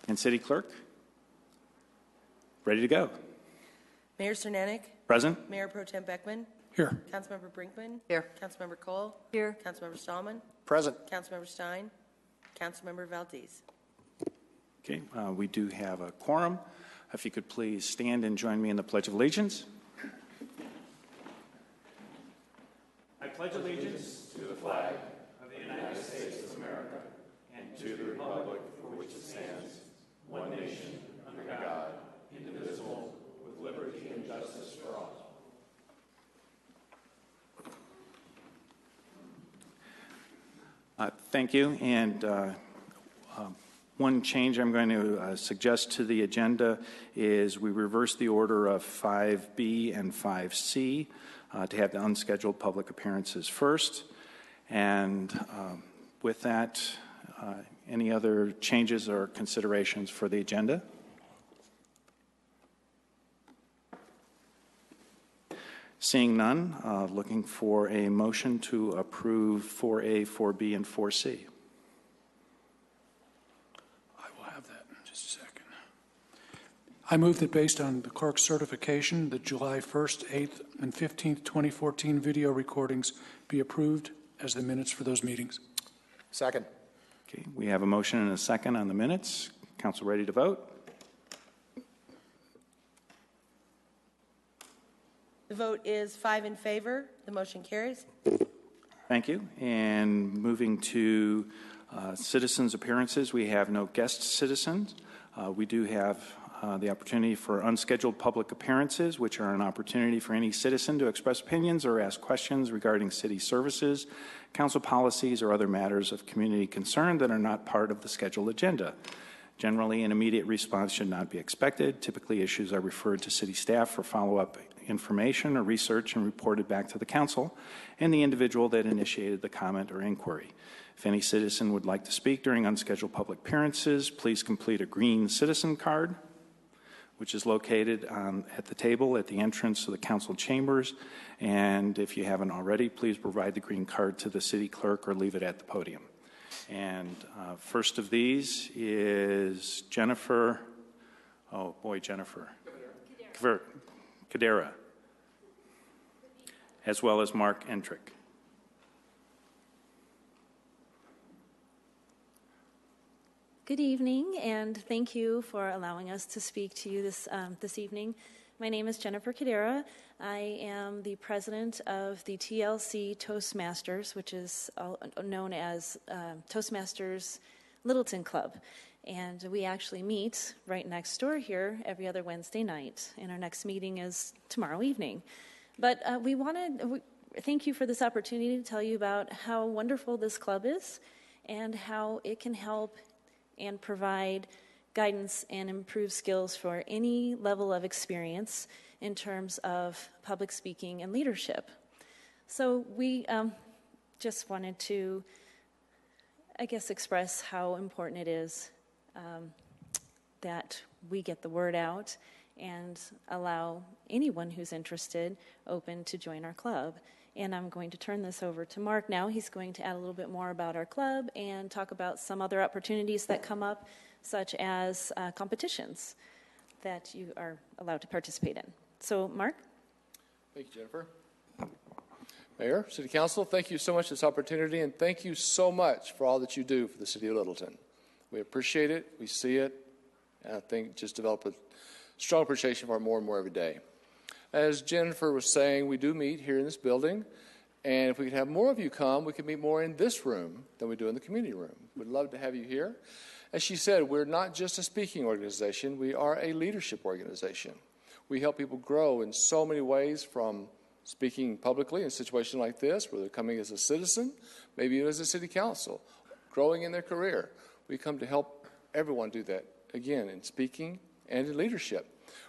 And City Clerk? Ready to go. Mayor Cernanik? Present. Mayor Pro Tem Beckman? Here. Councilmember Brinkman? Here. Councilmember Cole? Here. Councilmember Stallman? Present. Councilmember Stein? Councilmember Valdez? Okay, we do have a quorum. If you could please stand and join me in the Pledge of Allegiance. I pledge allegiance to the flag of the United States of America and to the republic for which it stands, one nation, under God, indivisible, with liberty and justice for all. Thank you. And one change I'm going to suggest to the agenda is we reverse the order of 5B and 5C to have the unscheduled public appearances first. And with that, any other changes or considerations for the agenda? Seeing none, looking for a motion to approve 4A, 4B, and 4C. I will have that in just a second. I move that based on the clerk's certification, the July 1st, 8th, and 15th, 2014 video recordings be approved as the minutes for those meetings. Second. Okay, we have a motion and a second on the minutes. Council ready to vote? The vote is 5 in favor. The motion carries. Thank you. And moving to citizens' appearances, we have no guest citizens. We do have the opportunity for unscheduled public appearances, which are an opportunity for any citizen to express opinions or ask questions regarding city services, council policies, or other matters of community concern that are not part of the scheduled agenda. Generally, an immediate response should not be expected. Typically, issues are referred to city staff for follow-up information or research and reported back to the council and the individual that initiated the comment or inquiry. If any citizen would like to speak during unscheduled public appearances, please complete a green citizen card, which is located at the table at the entrance to the council chambers. And if you haven't already, please provide the green card to the city clerk or leave it at the podium. And first of these is Jennifer, oh boy, Jennifer. Cadera, as well as Mark Entrick. Good evening, and thank you for allowing us to speak to you this evening. My name is Jennifer Cadera. I am the president of the TLC Toastmasters, which is known as Toastmasters Littleton Club. And we actually meet right next door here every other Wednesday night. And our next meeting is tomorrow evening. But thank you for this opportunity to tell you about how wonderful this club is and how it can help and provide guidance and improve skills for any level of experience in terms of public speaking and leadership. So we just wanted to, I guess, express how important it is that we get the word out and allow anyone who's interested open to join our club. And I'm going to turn this over to Mark now. He's going to add a little bit more about our club and talk about some other opportunities that come up, such as competitions that you are allowed to participate in. So, Mark? Thank you, Jennifer. Mayor, City Council, thank you so much for this opportunity, and thank you so much for all that you do for the City of Littleton. We appreciate it, we see it, and I think just develop a strong appreciation for it more and more every day. As Jennifer was saying, we do meet here in this building, and if we could have more of you come, we could meet more in this room than we do in the community room. We'd love to have you here. As she said, we're not just a speaking organization, we are a leadership organization. We help people grow in so many ways, from speaking publicly in a situation like this, where they're coming as a citizen, maybe even as a city council, growing in their career. We come to help everyone do that, again, in speaking and in leadership.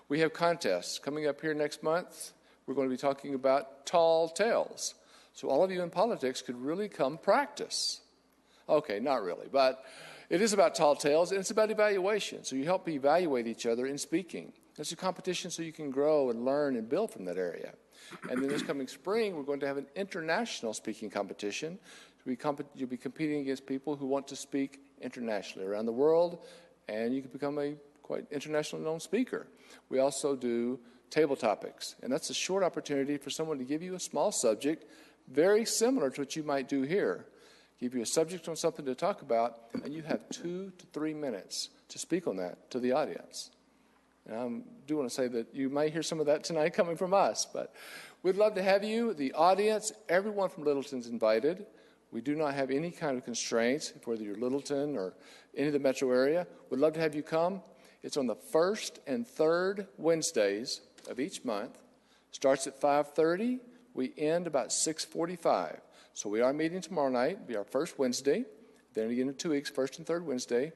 We have contests coming up here next month. We're going to be talking about tall tales. So all of you in politics could really come practice. Okay, not really, but it is about tall tales, and it's about evaluation. So you help evaluate each other in speaking. It's a competition so you can grow and learn and build from that area. And then this coming spring, we're going to have an international speaking competition. You'll be competing against people who want to speak internationally around the world and you can become a quite internationally known speaker. We also do table topics, and that's a short opportunity for someone to give you a small subject, very similar to what you might do here. Give you a subject on something to talk about, and you have 2 to 3 minutes to speak on that to the audience. And I do want to say that you might hear some of that tonight coming from us, but we'd love to have you, the audience. Everyone from Littleton's invited. We do not have any kind of constraints, whether you're Littleton or any of the metro area. We'd love to have you come. It's on the first and third Wednesdays of each month. Starts at 5:30. We end about 6:45. So we are meeting tomorrow night. It'll be our first Wednesday. Then again in 2 weeks, first and third Wednesday.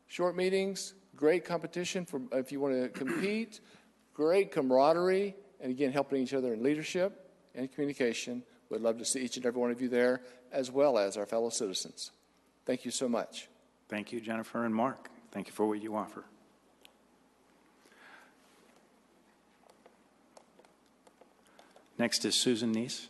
Short meetings, great competition for if you want to compete, great camaraderie, and again, helping each other in leadership and communication. We'd love to see each and every one of you there, as well as our fellow citizens. Thank you so much. Thank you, Jennifer and Mark. Thank you for what you offer. Next is Susan Neese.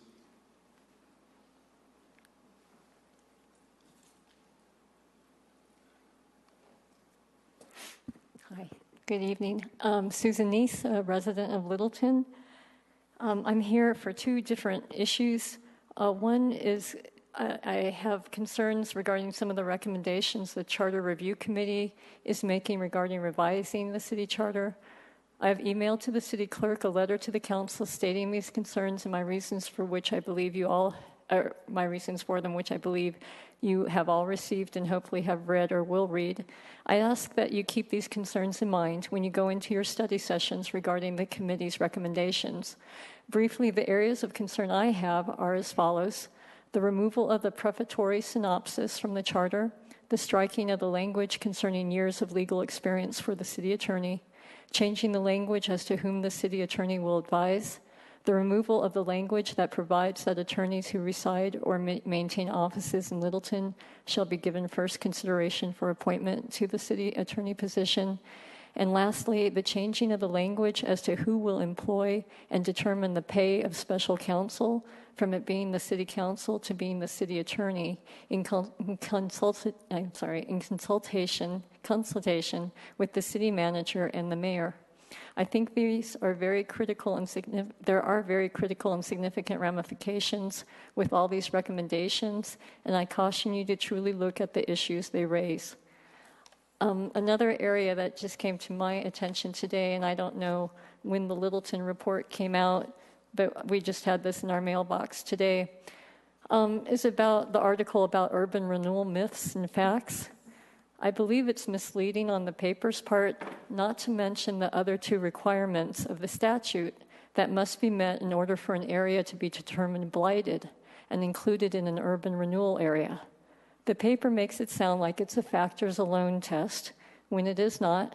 Hi, good evening. Susan Neese, a resident of Littleton. I'm here for 2 different issues. One is I have concerns regarding some of the recommendations the Charter Review Committee is making regarding revising the city charter. I have emailed to the city clerk a letter to the council stating these concerns and my reasons for which I believe you all, or my reasons for them, which I believe you have all received and hopefully have read or will read. I ask that you keep these concerns in mind when you go into your study sessions regarding the committee's recommendations. Briefly, the areas of concern I have are as follows: the removal of the prefatory synopsis from the charter, the striking of the language concerning years of legal experience for the city attorney, changing the language as to whom the city attorney will advise, the removal of the language that provides that attorneys who reside or maintain offices in Littleton shall be given first consideration for appointment to the city attorney position, and lastly, the changing of the language as to who will employ and determine the pay of special counsel from it being the city council to being the city attorney in consultation with the city manager and the mayor. I think these are very critical and there are very critical and significant ramifications with all these recommendations, and I caution you to truly look at the issues they raise. Another area that just came to my attention today, and I don't know when the Littleton report came out, but we just had this in our mailbox today, is about the article about urban renewal myths and facts. I believe it's misleading on the paper's part not to mention the other 2 requirements of the statute that must be met in order for an area to be determined blighted and included in an urban renewal area. The paper makes it sound like it's a factors alone test, when it is not.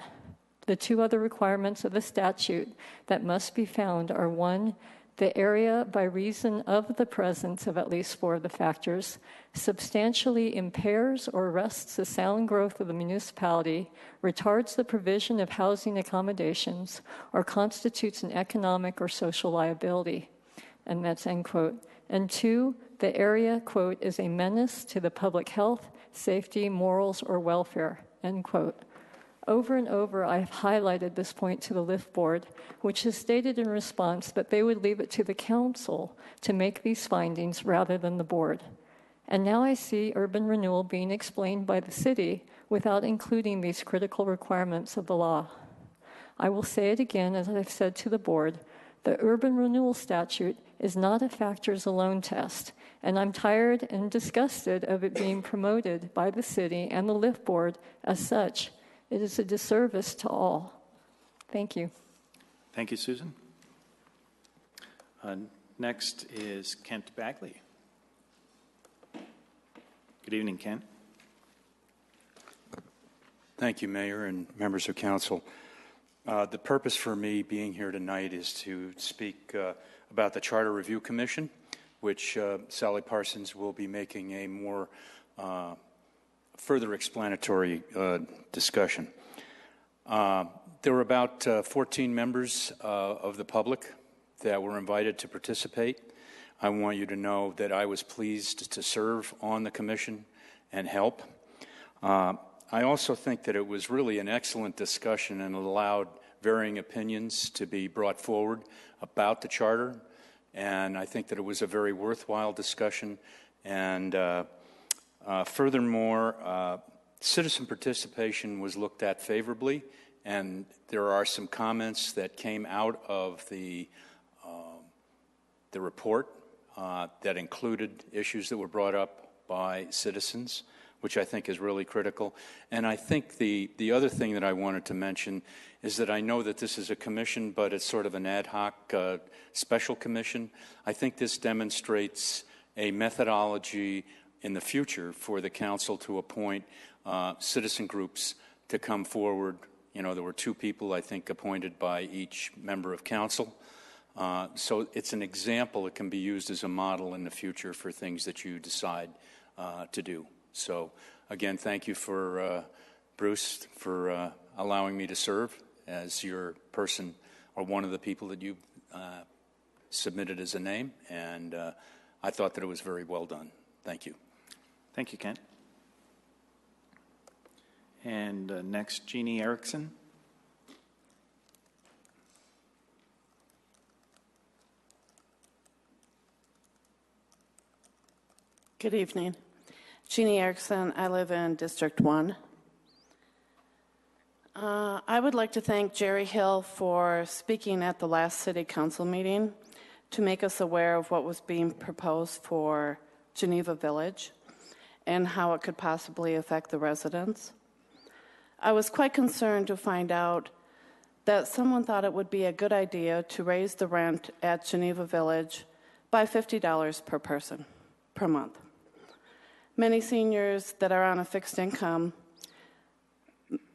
The 2 other requirements of the statute that must be found are: 1, the area, by reason of the presence of at least 4 of the factors, substantially impairs or arrests the sound growth of the municipality, retards the provision of housing accommodations, or constitutes an economic or social liability. And that's end quote. And 2, the area, quote, is a menace to the public health, safety, morals, or welfare, end quote. Over and over, I've highlighted this point to the LIFT board, which has stated in response that they would leave it to the council to make these findings rather than the board. And now I see urban renewal being explained by the city without including these critical requirements of the law. I will say it again, as I've said to the board, the urban renewal statute is not a factors alone test, and I'm tired and disgusted of it being promoted by the city and the LIFT board as such. It is a disservice to all. Thank you. Thank you, Susan. Next is Kent Bagley. Good evening, Kent. Thank you, Mayor and members of council. The purpose for me being here tonight is to speak about the Charter Review Commission, which Sally Parsons will be making a more further explanatory discussion. There were about 14 members of the public that were invited to participate. I want you to know that I was pleased to serve on the commission and help. I also think that it was really an excellent discussion and allowed varying opinions to be brought forward about the charter. And I think that it was a very worthwhile discussion. And furthermore, citizen participation was looked at favorably. And there are some comments that came out of the report that included issues that were brought up by citizens, which I think is really critical. And I think the other thing that I wanted to mention is that I know that this is a commission, but it's sort of an ad hoc special commission. I think this demonstrates a methodology in the future for the council to appoint citizen groups to come forward. You know, there were 2 people, I think, appointed by each member of council. So it's an example that can be used as a model in the future for things that you decide to do. So, again, thank you for Bruce for allowing me to serve as your person or one of the people that you submitted as a name. And I thought that it was very well done. Thank you. Thank you, Kent. And next, Jeannie Erickson. Good evening. Jeannie Erickson. I live in District 1. I would like to thank Jerry Hill for speaking at the last City Council meeting to make us aware of what was being proposed for Geneva Village and how it could possibly affect the residents. I was quite concerned to find out that someone thought it would be a good idea to raise the rent at Geneva Village by $50 per person per month. Many seniors that are on a fixed income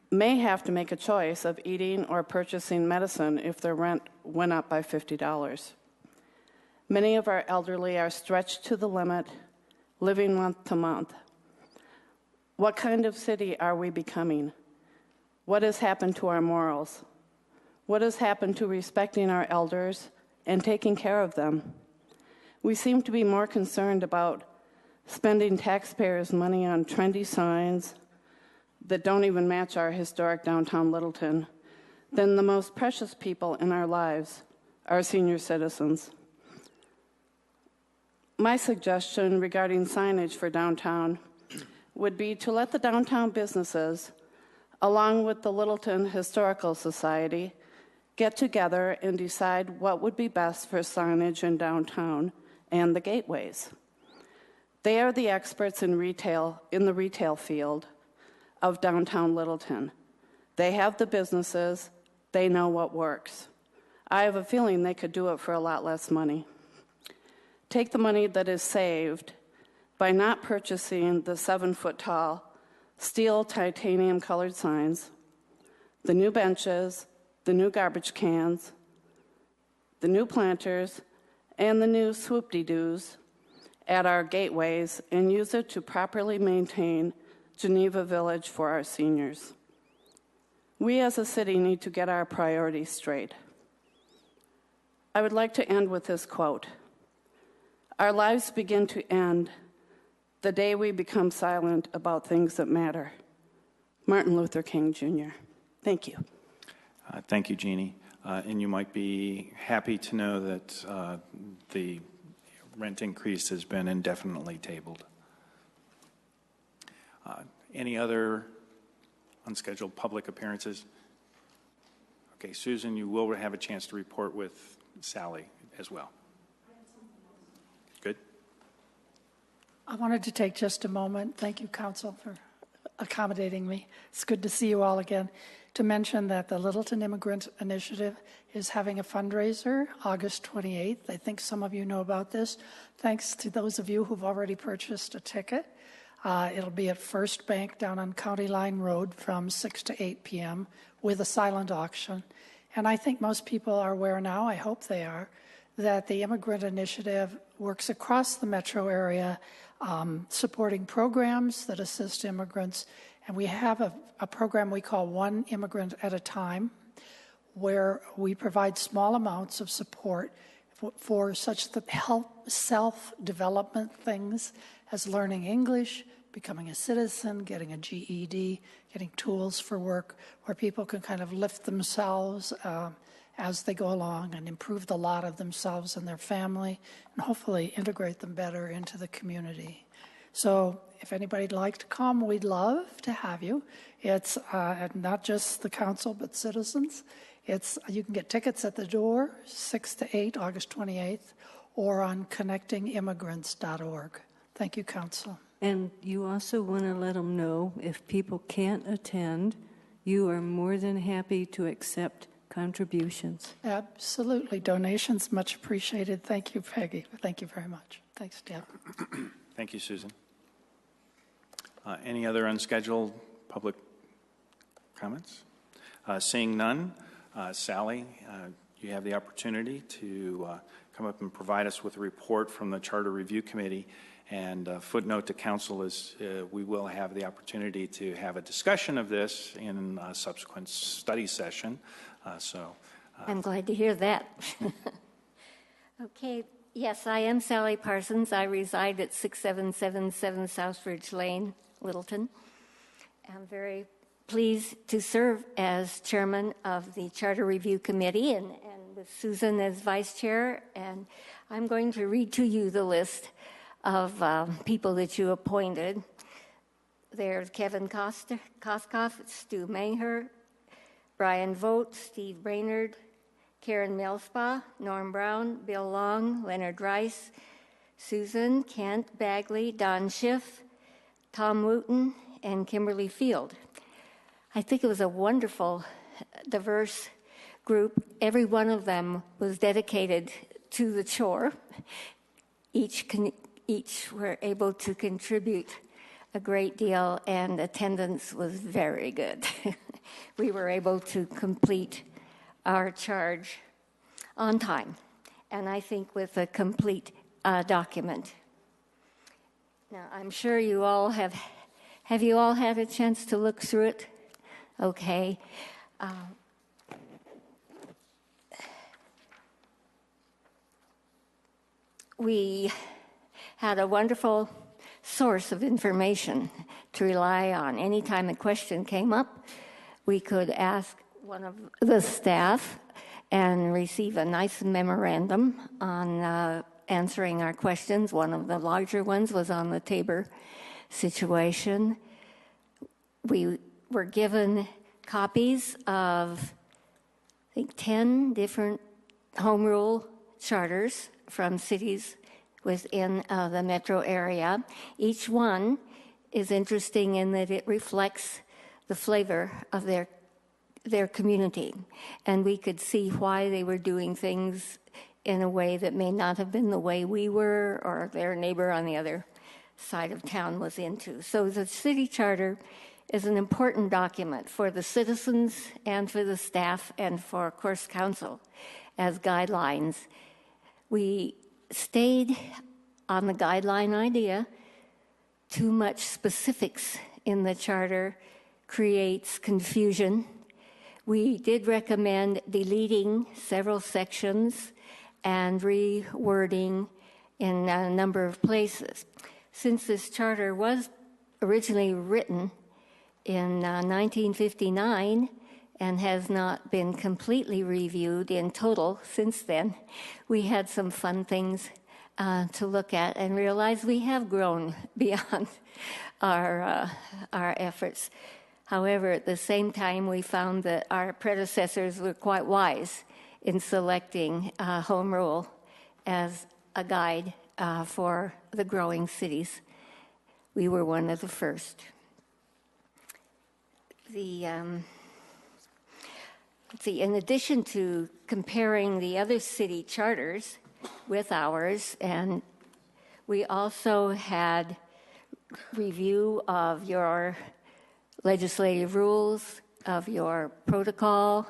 may have to make a choice of eating or purchasing medicine if their rent went up by $50. Many of our elderly are stretched to the limit, living month to month. What kind of city are we becoming? What has happened to our morals? What has happened to respecting our elders and taking care of them? We seem to be more concerned about spending taxpayers' money on trendy signs that don't even match our historic downtown Littleton than the most precious people in our lives, our senior citizens. My suggestion regarding signage for downtown would be to let the downtown businesses, along with the Littleton Historical Society, get together and decide what would be best for signage in downtown and the gateways. They are the experts in the retail field of downtown Littleton. They have the businesses. They know what works. I have a feeling they could do it for a lot less money. Take the money that is saved by not purchasing the 7-foot-tall steel titanium colored signs, the new benches, the new garbage cans, the new planters, and the new swoop-de-doos at our gateways and use it to properly maintain Geneva Village for our seniors. We as a city need to get our priorities straight. I would like to end with this quote. Our lives begin to end the day we become silent about things that matter. Martin Luther King, Jr. Thank you. Thank you, Jeannie. And you might be happy to know that the rent increase has been indefinitely tabled. Any other unscheduled public appearances? Okay, Susan, you will have a chance to report with Sally as well. Good. I wanted to take just a moment, thank you, Council, for accommodating me. It's good to see you all again. To mention that the Littleton Immigrant Initiative is having a fundraiser August 28th. I think some of you know about this. Thanks to those of you who've already purchased a ticket. It'll be at First Bank down on County Line Road from 6 to 8 p.m. with a silent auction. And I think most people are aware now, I hope they are, that the Immigrant Initiative works across the metro area supporting programs that assist immigrants. And we have a program we call One Immigrant at a Time, where we provide small amounts of support for such that help self-development things as learning English, becoming a citizen, getting a GED, getting tools for work, where people can kind of lift themselves as they go along and improve the lot of themselves and their family, and hopefully integrate them better into the community. So if anybody'd like to come, we'd love to have you. It's not just the council, but citizens. You can get tickets at the door, 6 to 8, August 28th, or on connectingimmigrants.org. Thank you, Council. And you also want to let them know if people can't attend, you are more than happy to accept contributions. Absolutely. Donations much appreciated. Thank you, Peggy. Thank you very much. Thanks, Deb. Thank you, Susan. Any other unscheduled public comments? Seeing none, Sally, you have the opportunity to come up and provide us with a report from the Charter Review Committee. And a footnote to council is we will have the opportunity to have a discussion of this in a subsequent study session. I'm glad to hear that. Okay. Yes, I am Sally Parsons. I reside at 6777 Southridge Lane, Littleton. I'm very pleased to serve as chairman of the Charter Review Committee and with Susan as vice chair. And I'm going to read to you the list of people that you appointed. There's Kevin Koskoff, Stu Maher, Brian Vogt, Steve Brainerd, Karen Millspa, Norm Brown, Bill Long, Leonard Rice, Susan, Kent Bagley, Don Schiff, Tom Wooten, and Kimberly Field. I think it was a wonderful, diverse group. Every one of them was dedicated to the chore. Each were able to contribute a great deal, and attendance was very good. We were able to complete our charge on time, and I think with a complete document. Now, I'm sure you all have you all had a chance to look through it? Okay. We had a wonderful source of information to rely on. Anytime a question came up, we could ask one of the staff and receive a nice memorandum on answering our questions. One of the larger ones was on the Tabor situation. We were given copies of, I think, 10 different home rule charters from cities within the metro area. Each one is interesting in that it reflects the flavor of their community. And we could see why they were doing things in a way that may not have been the way we were or their neighbor on the other side of town was into. So the city charter is an important document for the citizens and for the staff and for, of course, council as guidelines. We stayed on the guideline idea. Too much specifics in the charter creates confusion. We did recommend deleting several sections and rewording in a number of places. Since this charter was originally written in 1959 and has not been completely reviewed in total since then, we had some fun things to look at and realize we have grown beyond our efforts. However, at the same time, we found that our predecessors were quite wise in selecting home rule as a guide for the growing cities. We were one of the first. In addition to comparing the other city charters with ours, and we also had review of your legislative rules, of your protocol,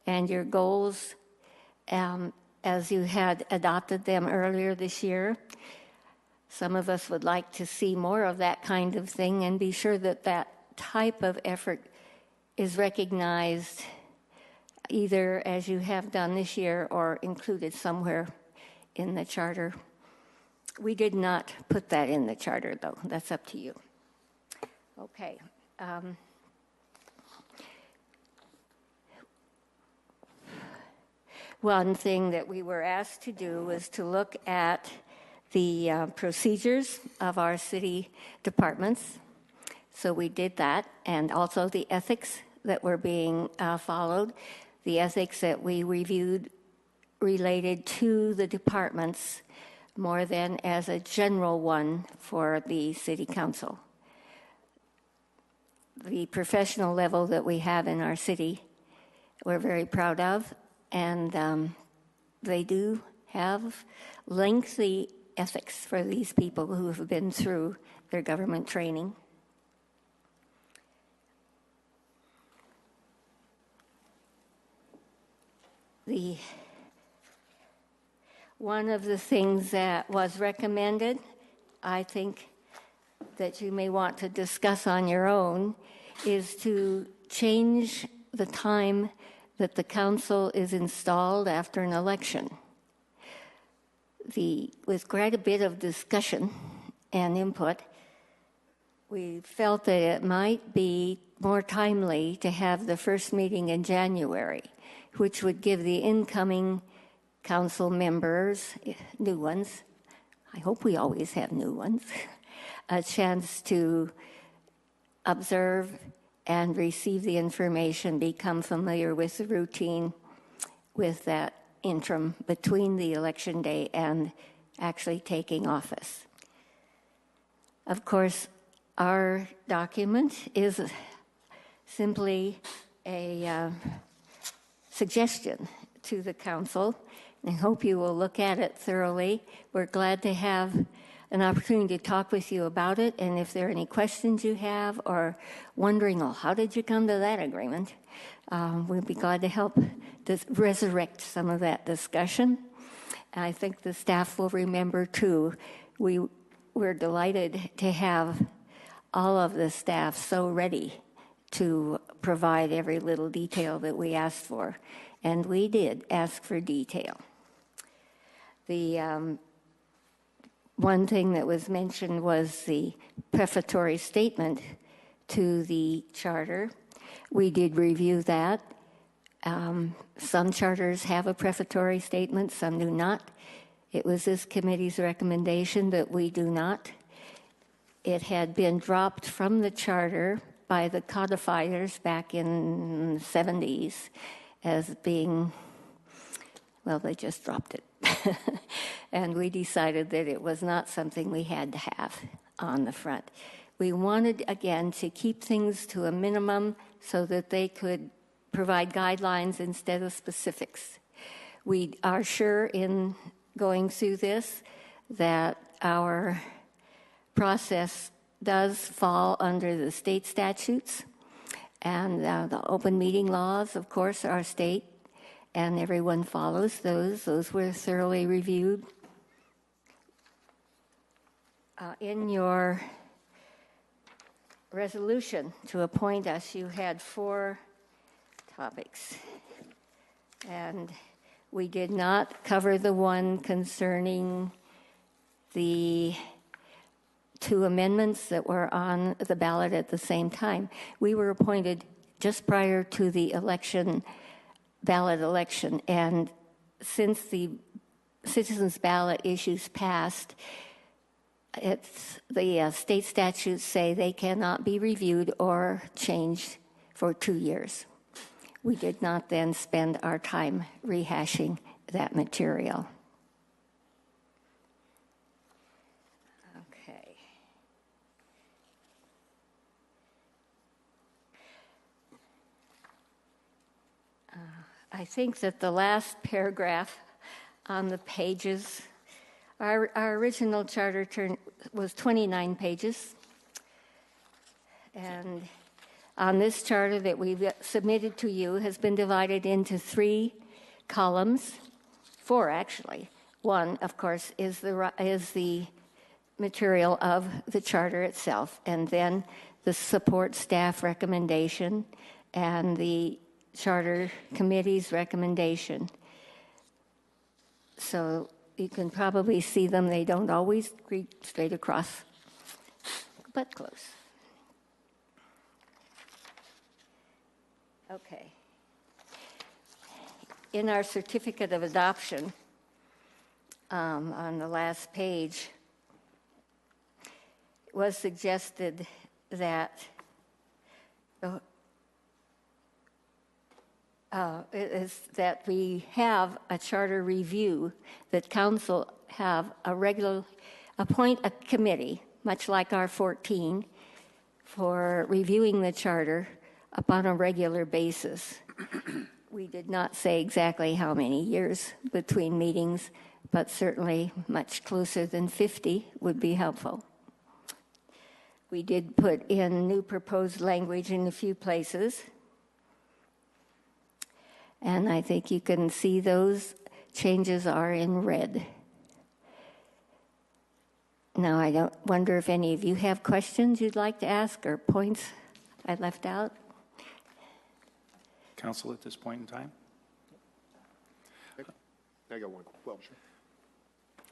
and your goals as you had adopted them earlier this year. Some of us would like to see more of that kind of thing and be sure that that type of effort is recognized either as you have done this year or included somewhere in the charter. We did not put that in the charter, though. That's up to you. Okay. One thing that we were asked to do was to look at the procedures of our city departments. So we did that, and also the ethics that were being followed, the ethics that we reviewed related to the departments more than as a general one for the city council. The professional level that we have in our city, we're very proud of, and they do have lengthy ethics for these people who have been through their government training. One of the things that was recommended, I think that you may want to discuss on your own, is to change the time that the council is installed after an election. With quite a bit of discussion and input, we felt that it might be more timely to have the first meeting in January, which would give the incoming council members, new ones, I hope we always have new ones, a chance to observe and receive the information, become familiar with the routine with that interim between the election day and actually taking office. Of course, our document is simply a suggestion to the council. I hope you will look at it thoroughly. We're glad to have an opportunity to talk with you about it, and if there are any questions you have or wondering, oh, how did you come to that agreement, we'll be glad to help to resurrect some of that discussion. And I think the staff will remember, too, we're delighted to have all of the staff so ready to provide every little detail that we asked for. And we did ask for detail. The one thing that was mentioned was the prefatory statement to the charter. We did review that. Some charters have a prefatory statement, some do not. It was this committee's recommendation that we do not. It had been dropped from the charter by the codifiers back in the 70s as being, well, they just dropped it. And we decided that it was not something we had to have on the front. We wanted, again, to keep things to a minimum so that they could provide guidelines instead of specifics. We are sure in going through this that our process does fall under the state statutes, and the open meeting laws, of course, are state, and everyone follows those. Those were thoroughly reviewed. In your resolution to appoint us, you had 4 topics, and we did not cover the one concerning the 2 amendments that were on the ballot at the same time. We were appointed just prior to the ballot election, and since the citizens' ballot issues passed, the state statutes say they cannot be reviewed or changed for 2 years. We did not then spend our time rehashing that material. Okay. I think that the last paragraph on the pages, our original charter was 29 pages, and on this charter that we've submitted to you has been divided into 3 columns, 4 actually. One, of course, is the material of the charter itself, and then the support staff recommendation and the charter committee's recommendation. So you can probably see them. They don't always read straight across, but close. Okay. In our certificate of adoption, on the last page, it was suggested that that we have a charter review, that council appoint a committee, much like our 14, for reviewing the charter upon a regular basis. We did not say exactly how many years between meetings, but certainly much closer than 50 would be helpful. We did put in new proposed language in a few places, and I think you can see those changes are in red. Now, I don't wonder if any of you have questions you'd like to ask or points I left out. Council at this point in time? I got one. Well, sure.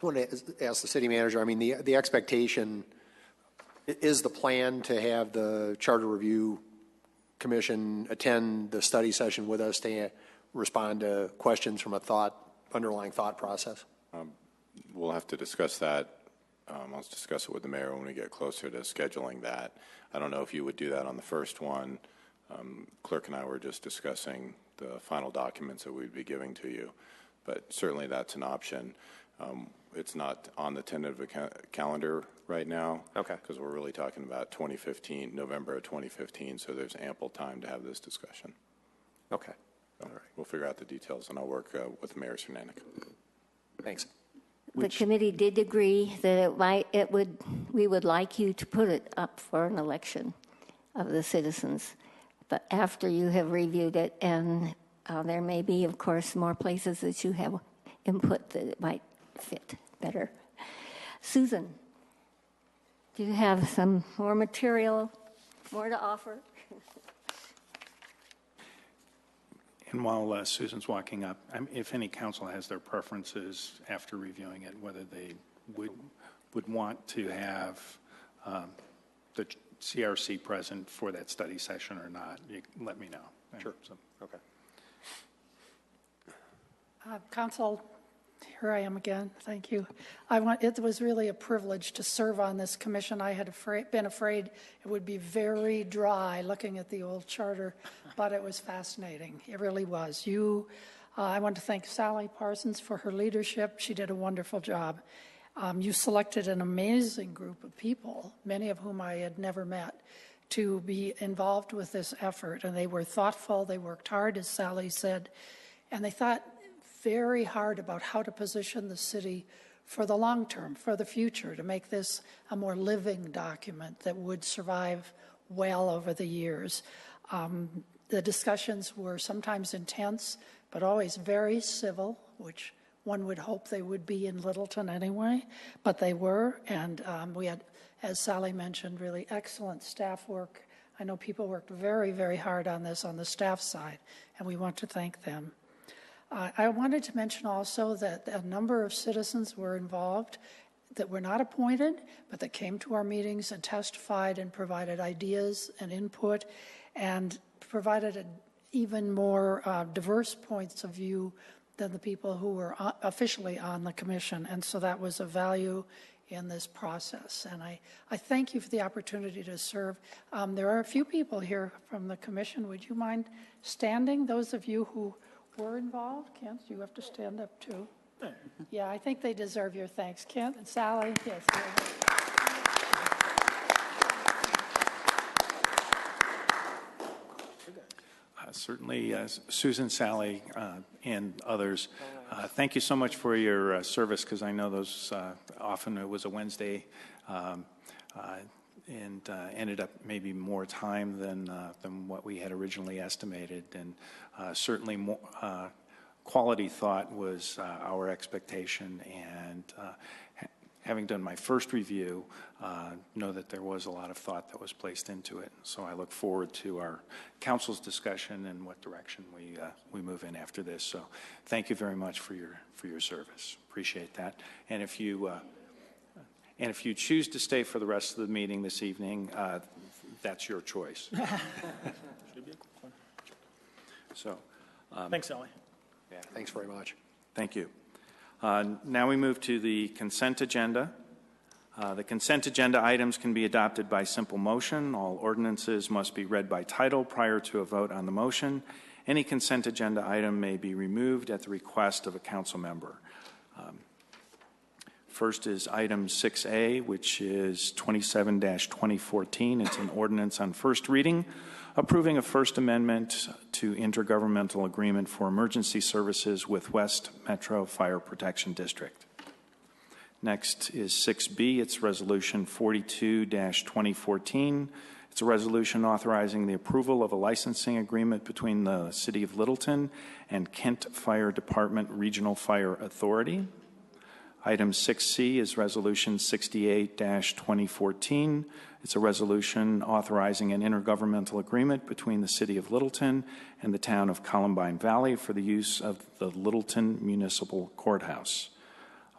I want to ask the city manager, I mean, the expectation, is the plan to have the Charter Review Commission attend the study session with us to respond to questions from a underlying thought process? We'll have to discuss that. I'll discuss it with the mayor when we get closer to scheduling that. I don't know if you would do that on the first one. Clerk and I were just discussing the final documents that we'd be giving to you, but certainly that's an option. It's not on the tentative calendar right now. Okay. Because we're really talking about 2015, November of 2015, so there's ample time to have this discussion. Okay. So all right. We'll figure out the details, and I'll work with Mayor Cernanek. Thanks. The committee did agree that we would like you to put it up for an election of the citizens, but after you have reviewed it, and there may be, of course, more places that you have input that it might fit better. Susan, do you have some more material, more to offer? And while Susan's walking up, if any council has their preferences after reviewing it, whether they would want to have the CRC present for that study session or not, you let me know. Sure. So, okay. Council, here I am again. Thank you. It was really a privilege to serve on this commission. I had been afraid it would be very dry looking at the old charter, but it was fascinating. It really was. I want to thank Sally Parsons for her leadership. She did a wonderful job. You selected an amazing group of people, many of whom I had never met, to be involved with this effort. And they were thoughtful. They worked hard, as Sally said, and they thought very hard about how to position the city for the long term, for the future, to make this a more living document that would survive well over the years. The discussions were sometimes intense, but always very civil, which one would hope they would be in Littleton anyway, but they were, and we had, as Sally mentioned, really excellent staff work. I know people worked very, very hard on this on the staff side, and we want to thank them. I wanted to mention also that a number of citizens were involved that were not appointed, but that came to our meetings and testified and provided ideas and input and provided even more diverse points of view than the people who were officially on the commission. And so that was a value in this process. And I thank you for the opportunity to serve. There are a few people here from the commission. Would you mind standing, those of you who were involved? Kent, you have to stand up too. Yeah, I think they deserve your thanks. Kent and Sally, yes. Certainly, Susan, Sally, and others, thank you so much for your service, because I know those often it was a Wednesday and ended up maybe more time than what we had originally estimated. And certainly more, quality thought was our expectation. And having done my first review, know that there was a lot of thought that was placed into it. So I look forward to our council's discussion and what direction we move in after this. So thank you very much for your service. Appreciate that. And if you choose to stay for the rest of the meeting this evening, that's your choice. So, Thanks, Sally. Yeah, thanks very much. thank you. Now we move to the consent agenda. The consent agenda items can be adopted by simple motion. All ordinances must be read by title prior to a vote on the motion. Any consent agenda item may be removed at the request of a council member. First is item 6A, which is 27-2014. It's an ordinance on first reading, approving a First Amendment to intergovernmental agreement for emergency services with West Metro Fire Protection District. Next is 6B. It's Resolution 42-2014. It's a resolution authorizing the approval of a licensing agreement between the City of Littleton and Kent Fire Department Regional Fire Authority. Item 6C is Resolution 68-2014. It's a resolution authorizing an intergovernmental agreement between the City of Littleton and the town of Columbine Valley for the use of the Littleton Municipal Courthouse.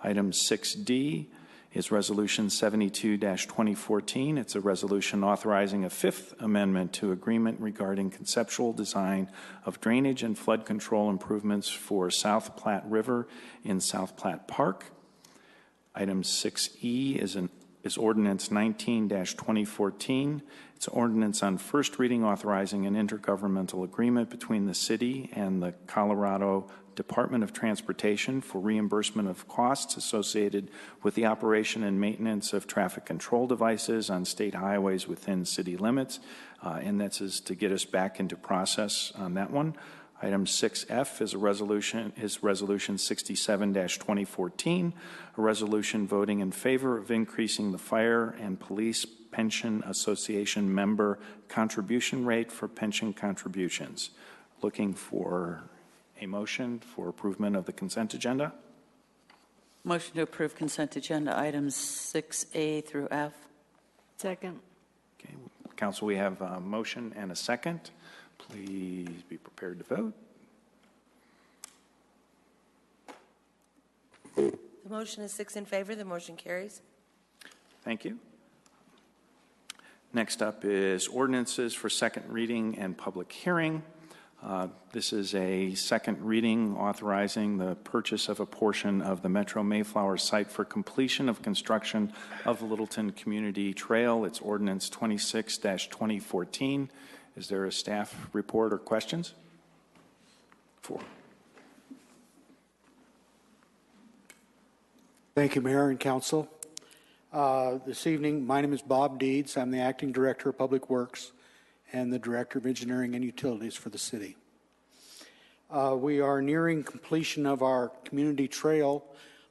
Item 6D is Resolution 72-2014. It's a resolution authorizing a Fifth Amendment to agreement regarding conceptual design of drainage and flood control improvements for South Platte River in South Platte Park. Item 6E is Ordinance 19-2014. It's an ordinance on first reading authorizing an intergovernmental agreement between the city and the Colorado Department of Transportation for reimbursement of costs associated with the operation and maintenance of traffic control devices on state highways within city limits. And that's to get us back into process on that one. Item 6F is Resolution 67-2014, a resolution voting in favor of increasing the Fire and Police Pension Association member contribution rate for pension contributions. Looking for a motion for approval of the consent agenda. Motion to approve consent agenda items 6A through F. Second. Okay, Council, we have a motion and a second. Please be prepared to vote. The motion is 6 in favor. The motion carries. Thank you. Next up is ordinances for second reading and public hearing. This is a second reading authorizing the purchase of a portion of the Metro Mayflower site for completion of construction of the Littleton Community Trail. It's Ordinance 26-2014. Is there a staff report or questions? 4. Thank you, Mayor and Council. This evening, my name is Bob Deeds. I'm the Acting Director of Public Works and the Director of Engineering and Utilities for the city. We are nearing completion of our community trail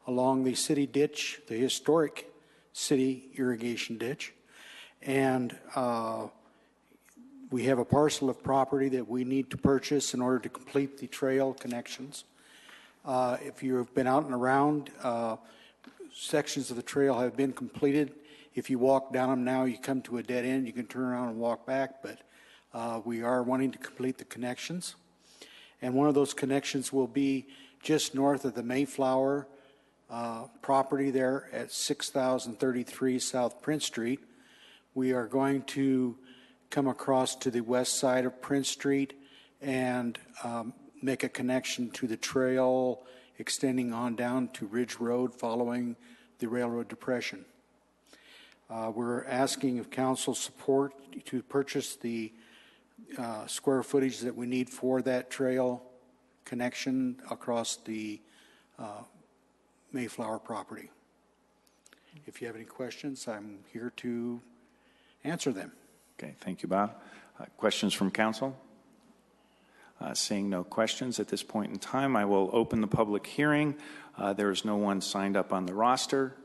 along the city ditch, the historic city irrigation ditch, and we have a parcel of property that we need to purchase in order to complete the trail connections. If you have been out and around, sections of the trail have been completed. If you walk down them now, you come to a dead end. You can turn around and walk back, but we are wanting to complete the connections. And one of those connections will be just north of the Mayflower property there at 6033 South Prince Street. We are going to come across to the west side of Prince Street and make a connection to the trail extending on down to Ridge Road following the railroad depression. We're asking of council support to purchase the square footage that we need for that trail connection across the Mayflower property. If you have any questions, I'm here to answer them. Okay, thank you, Bob. Questions from council? Seeing no questions at this point in time, I will open the public hearing. There is no one signed up on the roster.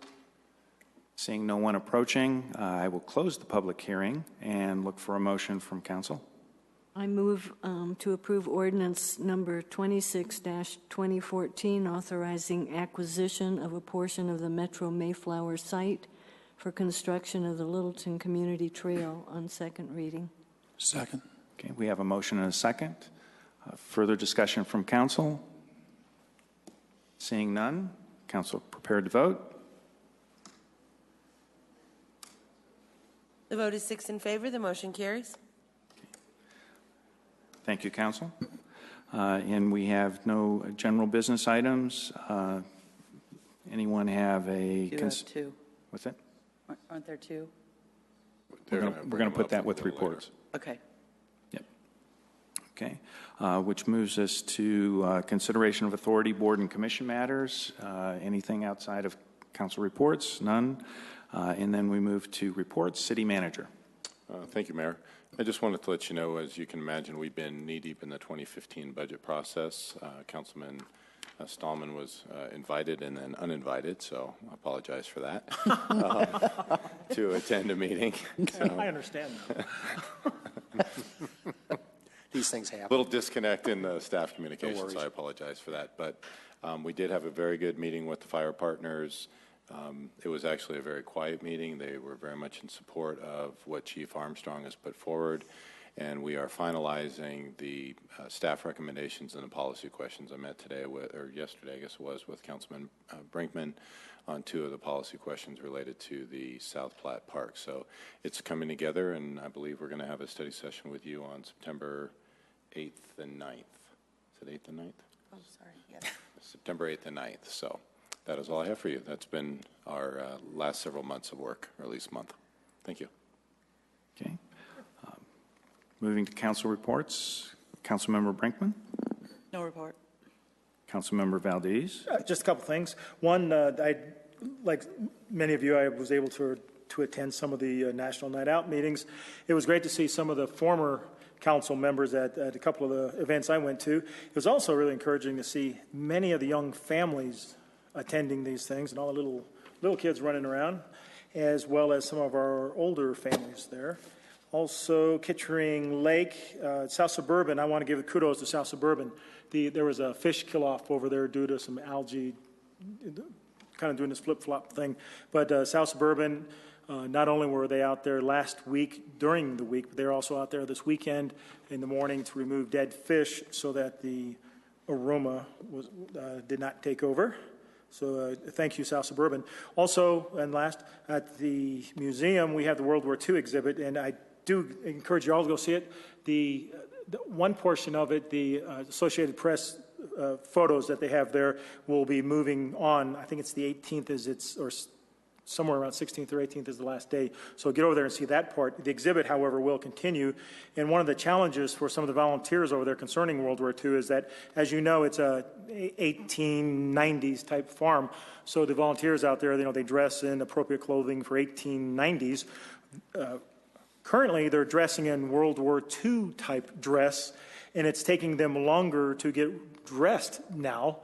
Seeing no one approaching, I will close the public hearing and look for a motion from council. I move to approve ordinance number 26-2014, authorizing acquisition of a portion of the Metro Mayflower site for construction of the Littleton Community Trail on second reading. Second. Okay, we have a motion and a second. Further discussion from council? Seeing none, council prepared to vote? The vote is 6 in favor. The motion carries. Thank you, council. And we have no general business items. Anyone have a... You have two. What's that? Aren't there two? We're going to put that with reports. Okay. Yep. Okay. Which moves us to consideration of authority, board, and commission matters. Anything outside of council reports? None. And then we move to reports. City manager. Thank you, Mayor. I just wanted to let you know, as you can imagine, we've been knee-deep in the 2015 budget process. Councilman Stallman was invited and then uninvited, so I apologize for that, to attend a meeting. So, I understand that. These things happen. A little disconnect in the staff communication, so I apologize for that. But we did have a very good meeting with the fire partners. It was actually a very quiet meeting. They were very much in support of what Chief Armstrong has put forward, and we are finalizing the staff recommendations and the policy questions. I met today or yesterday, I guess it was, with Councilman Brinkman on 2 of the policy questions related to the South Platte Park. So it's coming together, and I believe we're going to have a study session with you on September 8th and 9th. Is it 8th and 9th? Oh, sorry, yes. September 8th and 9th. So that is all I have for you. That's been our last several months of work, or at least month. Thank you. Okay. Moving to council reports. Councilmember Brinkman. No report. Councilmember Valdez. Just a couple things. One, like many of you, I was able to attend some of the National Night Out meetings. It was great to see some of the former council members at a couple of the events I went to. It was also really encouraging to see many of the young families attending these things and all the little kids running around, as well as some of our older families there. Also, Kittering Lake, South Suburban, I want to give kudos to South Suburban. There was a fish kill-off over there due to some algae, kind of doing this flip-flop thing. But South Suburban, not only were they out there last week, during the week, but they're also out there this weekend in the morning to remove dead fish so that the aroma did not take over. So thank you, South Suburban. Also, and last, at the museum, we have the World War II exhibit, and I do encourage you all to go see it. The one portion of it, the Associated Press photos that they have there, will be moving on. I think it's the 18th, or somewhere around 16th or 18th is the last day. So get over there and see that part. The exhibit, however, will continue. And one of the challenges for some of the volunteers over there concerning World War II is that, as you know, it's a 1890s type farm. So the volunteers out there, they dress in appropriate clothing for 1890s. Currently, they're dressing in World War II type dress, and it's taking them longer to get dressed now,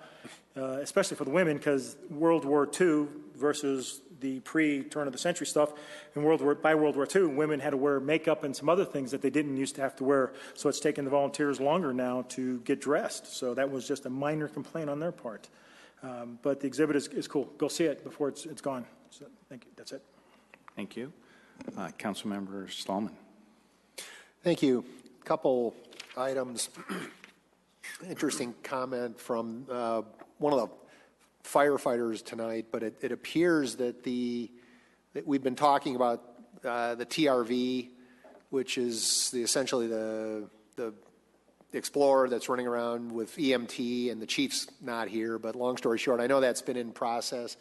especially for the women, because World War II versus the pre-turn of the century stuff, by World War II, women had to wear makeup and some other things that they didn't used to have to wear. So it's taken the volunteers longer now to get dressed. So that was just a minor complaint on their part. But the exhibit is cool. Go see it before it's gone. So thank you. That's it. Thank you. Councilmember Stallman. Thank you. A couple items. Interesting comment from one of the firefighters tonight, but it appears that we've been talking about the TRV, which is essentially the Explorer that's running around with EMT, and the chief's not here. But long story short, I know that's been in process.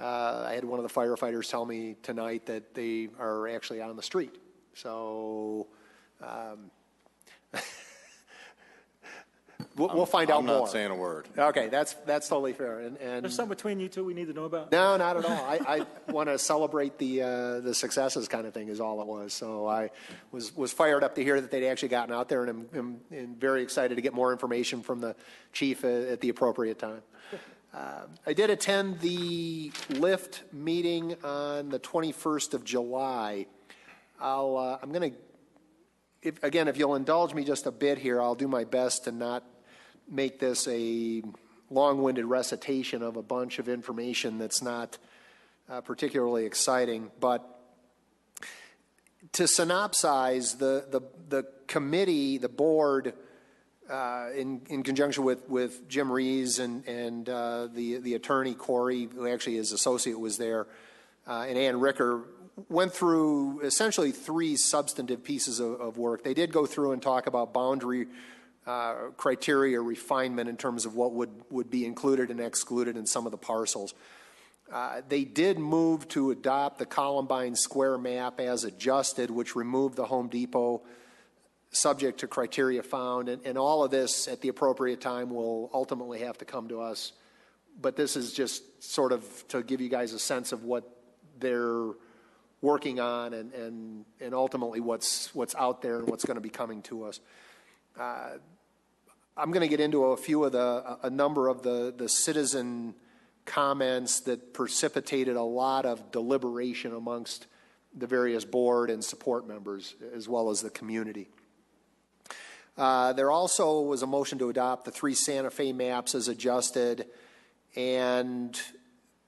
I had one of the firefighters tell me tonight that they are actually on the street. So we'll find out more. I'm not saying a word. Okay, that's totally fair. And there's something between you two we need to know about? No, not at all. I want to celebrate the successes kind of thing is all it was. So I was fired up to hear that they'd actually gotten out there, and I'm very excited to get more information from the chief at the appropriate time. I did attend the LIFT meeting on the 21st of July. I'm going to, if you'll indulge me just a bit here, I'll do my best to not make this a long-winded recitation of a bunch of information that's not particularly exciting. But to synopsize, the committee, the board, in conjunction with Jim Rees and the attorney, Corey, who actually his associate was there, and Ann Ricker, went through essentially 3 substantive pieces of work. They did go through and talk about boundary criteria refinement in terms of what would be included and excluded in some of the parcels. They did move to adopt the Columbine Square map as adjusted, which removed the Home Depot subject to criteria found. And all of this at the appropriate time will ultimately have to come to us. But this is just sort of to give you guys a sense of what they're working on and ultimately what's out there and what's going to be coming to us. I'm going to get into a number of the citizen comments that precipitated a lot of deliberation amongst the various board and support members, as well as the community. There also was a motion to adopt the 3 Santa Fe maps as adjusted, and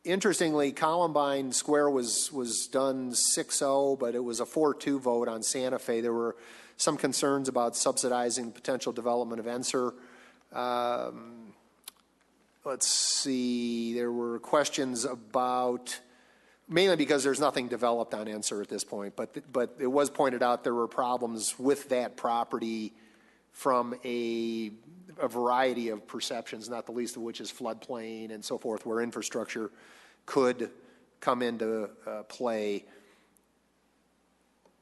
interestingly, Columbine Square was done 6-0, but it was a 4-2 vote on Santa Fe. There were some concerns about subsidizing potential development of ENSER. Let's see, there were questions about, mainly because there's nothing developed on ENSER at this point, but it was pointed out there were problems with that property from a variety of perceptions, not the least of which is floodplain and so forth, where infrastructure could come into play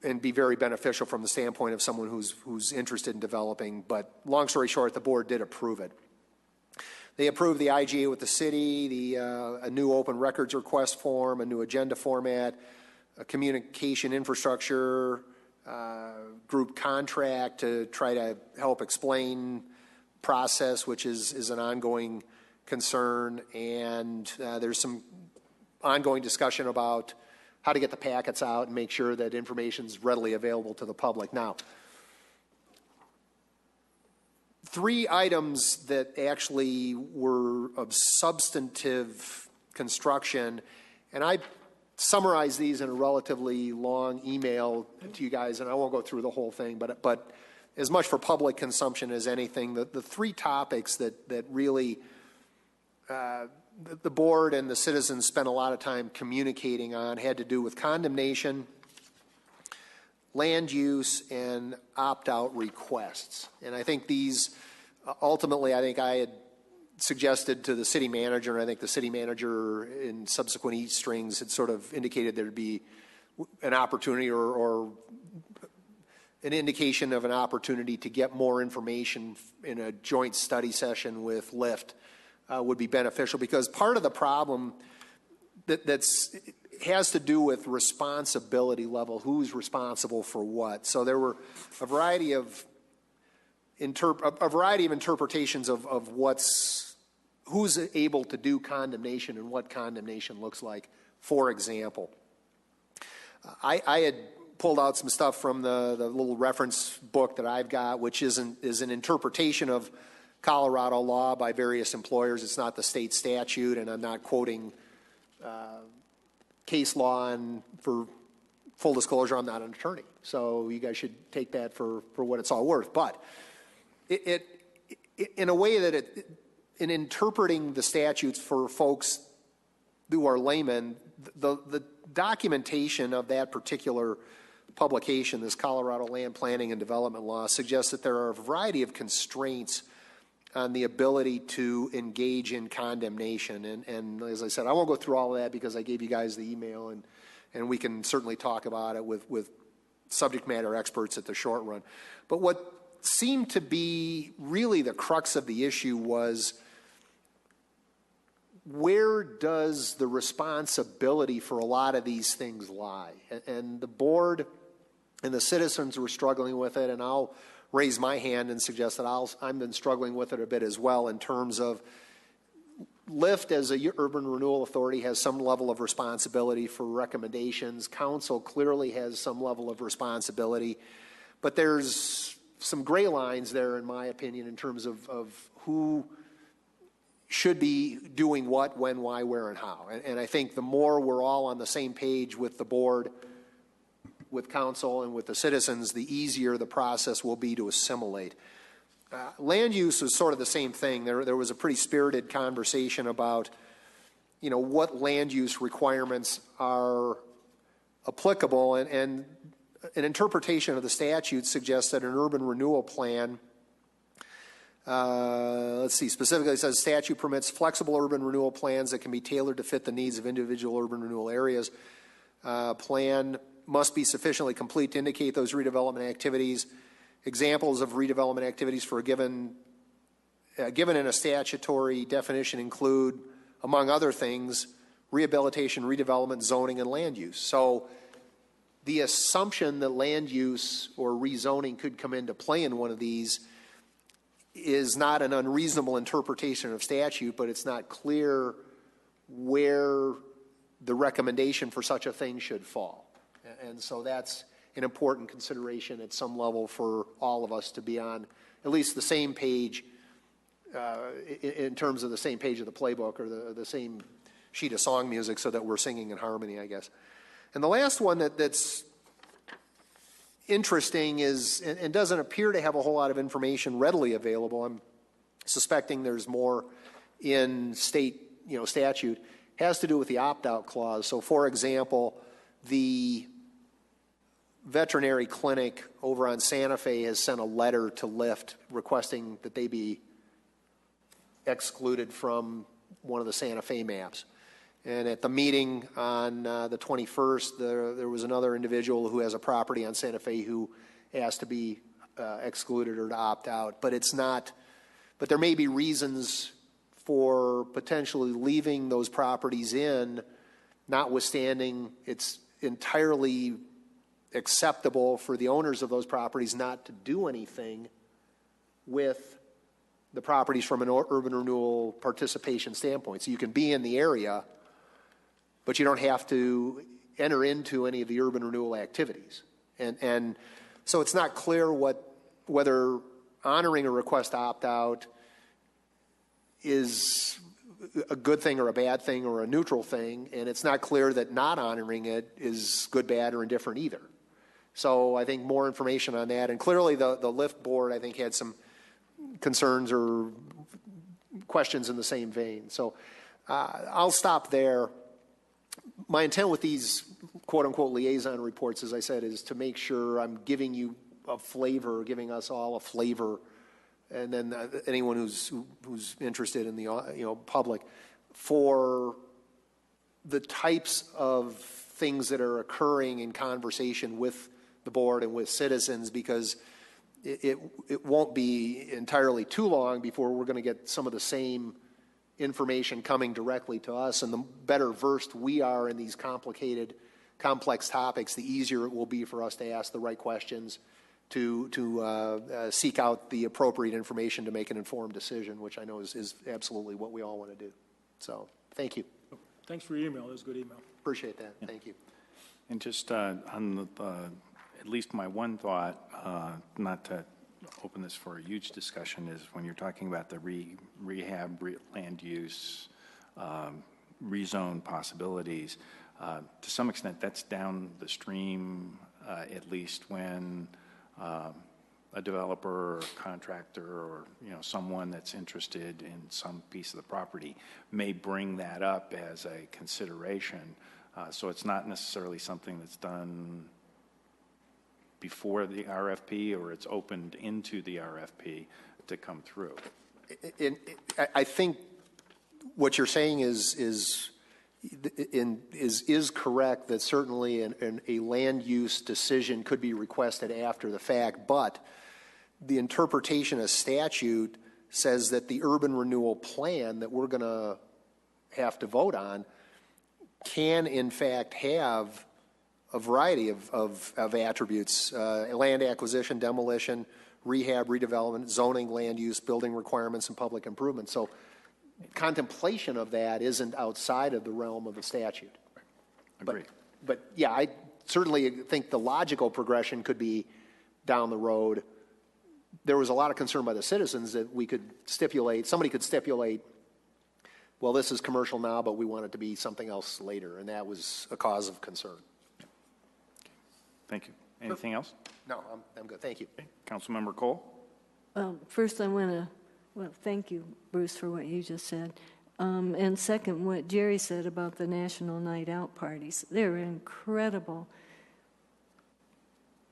and be very beneficial from the standpoint of someone who's interested in developing. But long story short, the board did approve it. They approved the IGA with the city, a new open records request form, a new agenda format, a communication infrastructure group contract to try to help explain process, which is an ongoing concern. And there's some ongoing discussion about how to get the packets out and make sure that information is readily available to the public. Now, 3 items that actually were of substantive construction, and I summarized these in a relatively long email to you guys, and I won't go through the whole thing, but as much for public consumption as anything, the 3 topics that really the board and the citizens spent a lot of time communicating on had to do with condemnation, land use, and opt-out requests. And I think these, ultimately, I think I had suggested to the city manager, and I think the city manager in subsequent e-strings had sort of indicated there'd be an opportunity or an indication of an opportunity to get more information in a joint study session with LIFT would be beneficial, because part of the problem that's has to do with responsibility level, who's responsible for what. So there were a variety of interpretations of who's able to do condemnation and what condemnation looks like. For example, I had pulled out some stuff from the little reference book that I've got, which is an interpretation of Colorado law by various employers. It's not the state statute, and I'm not quoting case law. And for full disclosure, I'm not an attorney, so you guys should take that for what it's all worth. But it in a way that in interpreting the statutes for folks who are laymen, the documentation of that particular publication, this Colorado Land Planning and Development Law, suggests that there are a variety of constraints on the ability to engage in condemnation. And as I said, I won't go through all of that because I gave you guys the email, and we can certainly talk about it with subject matter experts at the short run. But what seemed to be really the crux of the issue was, where does the responsibility for a lot of these things lie? And the board and the citizens were struggling with it, and I'll raise my hand and suggest that I've been struggling with it a bit as well, in terms of LIFT as a urban renewal authority has some level of responsibility for recommendations. Council clearly has some level of responsibility, but there's some gray lines there, in my opinion, in terms of who should be doing what, when, why, where, and how. And I think the more we're all on the same page with the board, with council, and with the citizens, the easier the process will be to assimilate. Land use was sort of the same thing. There was a pretty spirited conversation about, what land use requirements are applicable, and an interpretation of the statute suggests that an urban renewal plan Let's see, specifically it says statute permits flexible urban renewal plans that can be tailored to fit the needs of individual urban renewal areas. Plan must be sufficiently complete to indicate those redevelopment activities. Examples of redevelopment activities for a given in a statutory definition include, among other things, rehabilitation, redevelopment, zoning, and land use. So the assumption that land use or rezoning could come into play in one of these is not an unreasonable interpretation of statute, but it's not clear where the recommendation for such a thing should fall. And so that's an important consideration at some level for all of us to be on at least the same page in terms of the same page of the playbook or the same sheet of song music so that we're singing in harmony, I guess. And the last one that's interesting is, and doesn't appear to have a whole lot of information readily available, I'm suspecting there's more in state statute, has to do with the opt-out clause. So for example, the veterinary clinic over on Santa Fe has sent a letter to LIFT requesting that they be excluded from one of the Santa Fe maps. And at the meeting on the 21st, there was another individual who has a property on Santa Fe who asked to be excluded or to opt out. But it's not, but there may be reasons for potentially leaving those properties in, notwithstanding it's entirely acceptable for the owners of those properties not to do anything with the properties from an urban renewal participation standpoint. So you can be in the area, but you don't have to enter into any of the urban renewal activities. And so it's not clear whether honoring a request to opt out is a good thing or a bad thing or a neutral thing, and it's not clear that not honoring it is good, bad, or indifferent either. So I think more information on that, and clearly the LIFT board, I think, had some concerns or questions in the same vein. So I'll stop there. My intent with these quote-unquote liaison reports, as I said, is to make sure I'm giving you a flavor, giving us all a flavor, and then anyone who's interested in the public, for the types of things that are occurring in conversation with the board and with citizens, because it won't be entirely too long before we're going to get some of the same information coming directly to us. And the better versed we are in these complicated, complex topics, the easier it will be for us to ask the right questions, to seek out the appropriate information to make an informed decision, which I know is absolutely what we all want to do. So thank you. Thanks for your email. It was a good email. Appreciate that. Yeah. Thank you. And just on at least my one thought, not to open this for a huge discussion, is when you're talking about the rehab, land use, rezone possibilities, to some extent that's down the stream, at least when a developer or contractor or someone that's interested in some piece of the property may bring that up as a consideration. So it's not necessarily something that's done before the RFP, or it's opened into the RFP to come through. I think what you're saying is correct, that certainly a land use decision could be requested after the fact, but the interpretation of statute says that the urban renewal plan that we're going to have to vote on can in fact have a variety of attributes: land acquisition, demolition, rehab, redevelopment, zoning, land use, building requirements, and public improvements. So contemplation of that isn't outside of the realm of the statute. Agreed. But yeah, I certainly think the logical progression could be down the road. There was a lot of concern by the citizens that we could stipulate, somebody could stipulate, well, this is commercial now, but we want it to be something else later, and that was a cause of concern. Thank you. Anything else? No, I'm good. Thank you. Okay. Councilmember Cole? First, I want to, thank you, Bruce, for what you just said. And second, what Jerry said about the National Night Out parties. They're an incredible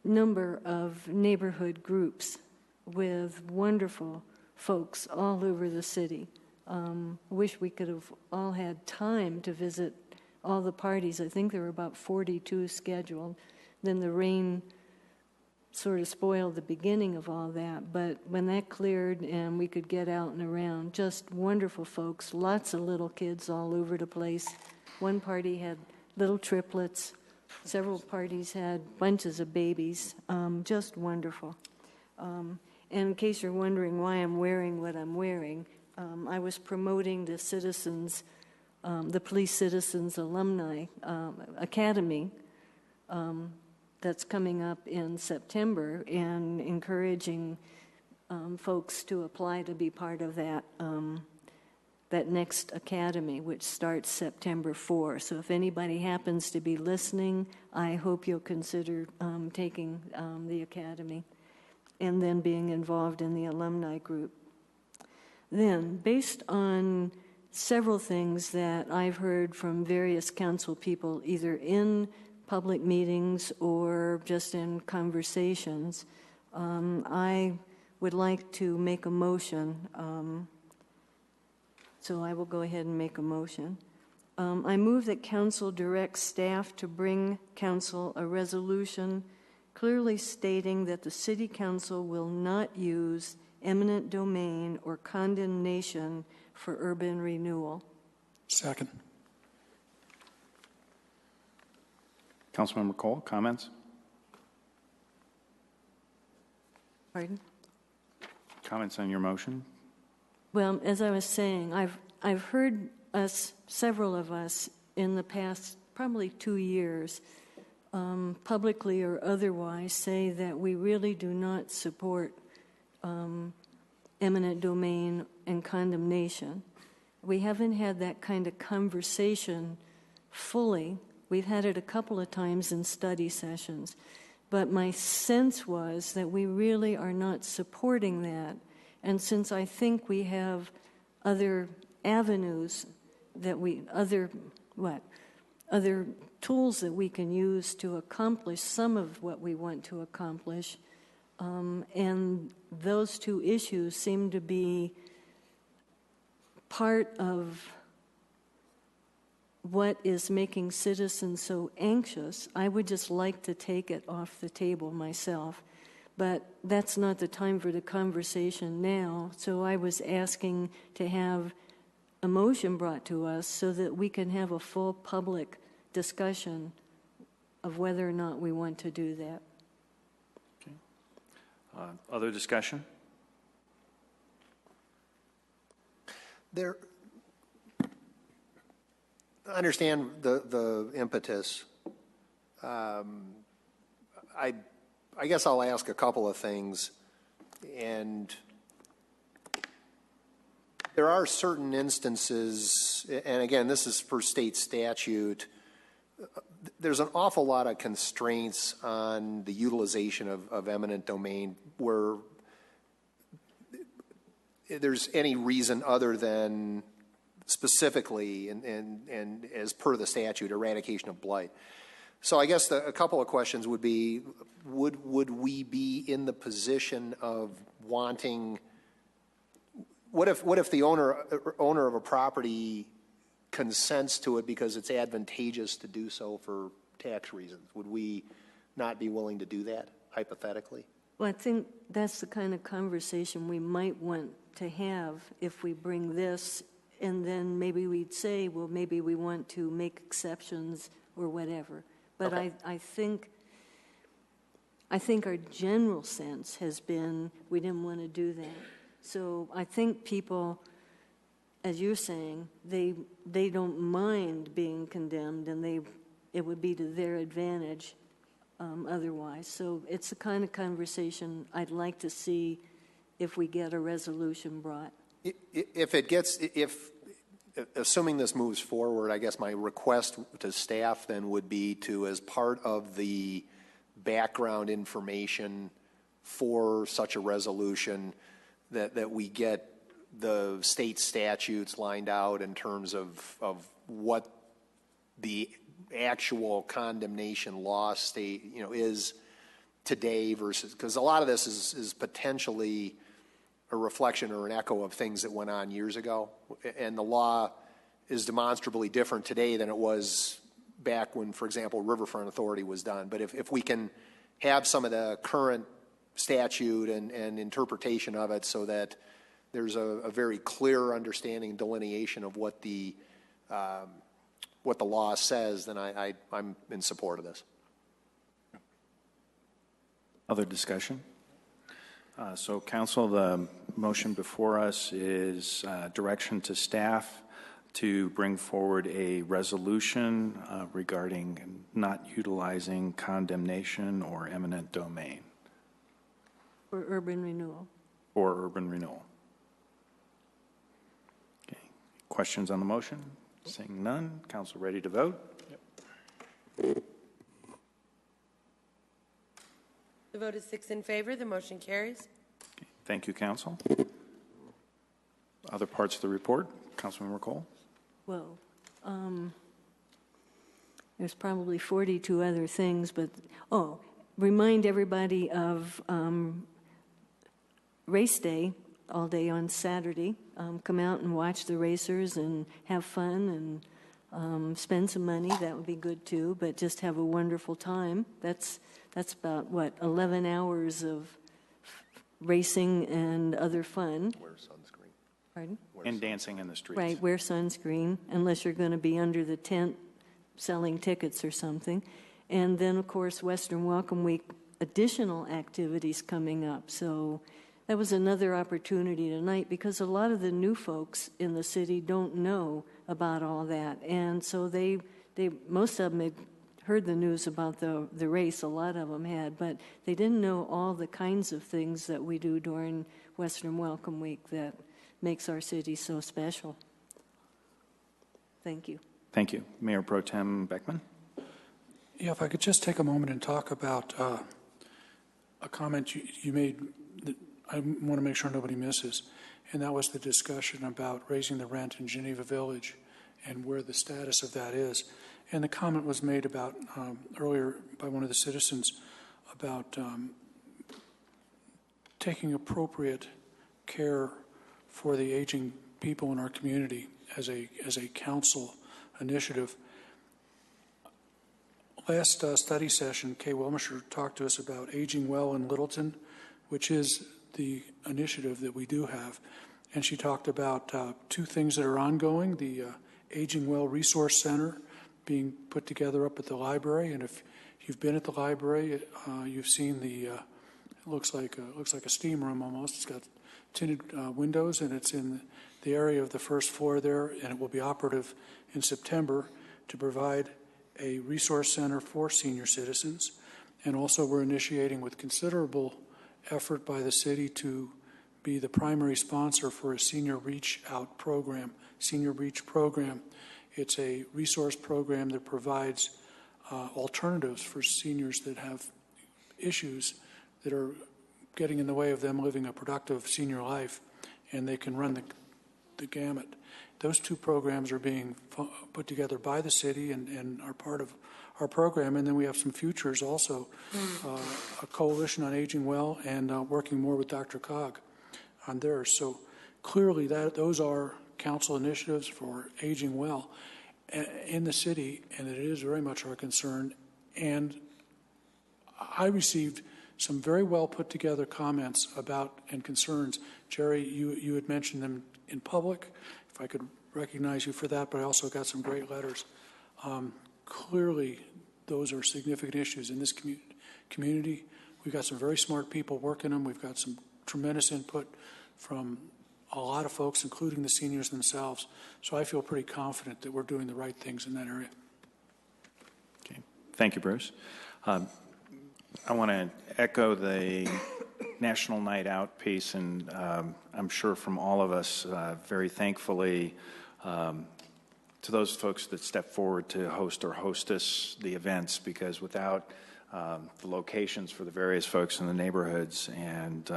number of neighborhood groups with wonderful folks all over the city. Wish we could have all had time to visit all the parties. I think there were about 42 scheduled. Then the rain sort of spoiled the beginning of all that. But when that cleared and we could get out and around, just wonderful folks, lots of little kids all over the place. One party had little triplets. Several parties had bunches of babies. Just wonderful. And in case you're wondering why I'm wearing what I'm wearing, I was promoting the citizens, the Police Citizens Alumni Academy that's coming up in September, and encouraging folks to apply to be part of that that next academy, which starts September 4. So if anybody happens to be listening, I hope you'll consider taking the academy and then being involved in the alumni group. Then, based on several things that I've heard from various council people, either in public meetings or just in conversations, I would like to make a motion. So I will go ahead and make a motion. I move that council directs staff to bring council a resolution clearly stating that the city council will not use eminent domain or condemnation for urban renewal. Second. Councilmember Cole, comments? Pardon? Comments on your motion? Well, as I was saying, I've heard us, several of us, in the past probably 2 years, publicly or otherwise, say that we really do not support eminent domain and condemnation. We haven't had that kind of conversation fully. We've had it a couple of times in study sessions. But my sense was that we really are not supporting that. And since I think we have other avenues that other tools that we can use to accomplish some of what we want to accomplish, and those two issues seem to be part of what is making citizens so anxious. I would just like to take it off the table myself. But that's not the time for the conversation now. So I was asking to have a motion brought to us so that we can have a full public discussion of whether or not we want to do that. Okay. Other discussion? I understand the impetus. I guess I'll ask a couple of things. And there are certain instances, and again, this is per state statute, there's an awful lot of constraints on the utilization of eminent domain where there's any reason other than specifically and as per the statute, eradication of blight. So I guess a couple of questions would be, would we be in the position of wanting, what if the owner of a property consents to it because it's advantageous to do so for tax reasons? Would we not be willing to do that, hypothetically? Well, I think that's the kind of conversation we might want to have if we bring this, and then maybe we'd say, well, maybe we want to make exceptions or whatever. But okay. I think our general sense has been we didn't want to do that. So I think people, as you're saying, they don't mind being condemned, and it would be to their advantage otherwise. So it's the kind of conversation I'd like to see if we get a resolution brought. Assuming this moves forward, I guess my request to staff then would be to, as part of the background information for such a resolution, that we get the state statutes lined out in terms of what the actual condemnation law state is today versus, because a lot of this is potentially a reflection or an echo of things that went on years ago. And the law is demonstrably different today than it was back when, for example, Riverfront Authority was done. But if we can have some of the current statute and interpretation of it so that there's a very clear understanding and delineation of what the law says, then I'm in support of this. Other discussion? So, Council, the motion before us is direction to staff to bring forward a resolution regarding not utilizing condemnation or eminent domain. For urban renewal. Or urban renewal. Okay. Questions on the motion? Seeing none, Council ready to vote? Yep. The vote is 6 in favor. The motion carries. Okay. Thank you, Council. Other parts of the report? Councilmember Cole? Well, there's probably 42 other things, but, remind everybody of race day all day on Saturday. Come out and watch the racers and have fun and spend some money. That would be good too, but just have a wonderful time. That's about, 11 hours of racing and other fun. Wear sunscreen. Pardon? And dancing in the streets. Right, wear sunscreen, unless you're going to be under the tent selling tickets or something. And then, of course, Western Welcome Week, additional activities coming up. So that was another opportunity tonight because a lot of the new folks in the city don't know about all that. And so they most of them had heard the news about the race, a lot of them had, but they didn't know all the kinds of things that we do during Western Welcome Week that makes our city so special. Thank you. Thank you. Mayor Pro Tem Beckman? Yeah, if I could just take a moment and talk about a comment you made that I want to make sure nobody misses, and that was the discussion about raising the rent in Geneva Village and where the status of that is. And the comment was made about earlier by one of the citizens about taking appropriate care for the aging people in our community as a council initiative. Last study session, Kay Wilmisher talked to us about Aging Well in Littleton, which is the initiative that we do have. And she talked about two things that are ongoing, the Aging Well Resource Center being put together up at the library. And if you've been at the library, you've seen it looks like a steam room almost. It's got tinted windows, and it's in the area of the first floor there, and it will be operative in September to provide a resource center for senior citizens. And also we're initiating with considerable effort by the city to be the primary sponsor for a senior reach out program, Senior Reach program. It's a resource program that provides alternatives for seniors that have issues that are getting in the way of them living a productive senior life, and they can run the gamut. Those two programs are being put together by the city and are part of our program. And then we have some futures also, a coalition on aging well and working more with Dr. Cog on theirs. So clearly those are council initiatives for aging well in the city, and it is very much our concern. And I received some very well put together comments about and concerns. Jerry, you had mentioned them in public. If I could recognize you for that, but I also got some great letters. Clearly, those are significant issues in this community. We've got some very smart people working them. We've got some tremendous input from a lot of folks, including the seniors themselves. So I feel pretty confident that we're doing the right things in that area. Okay. Thank you, Bruce. I want to echo the National Night Out piece, and I'm sure from all of us, very thankfully, to those folks that step forward to host or hostess the events, because without the locations for the various folks in the neighborhoods, and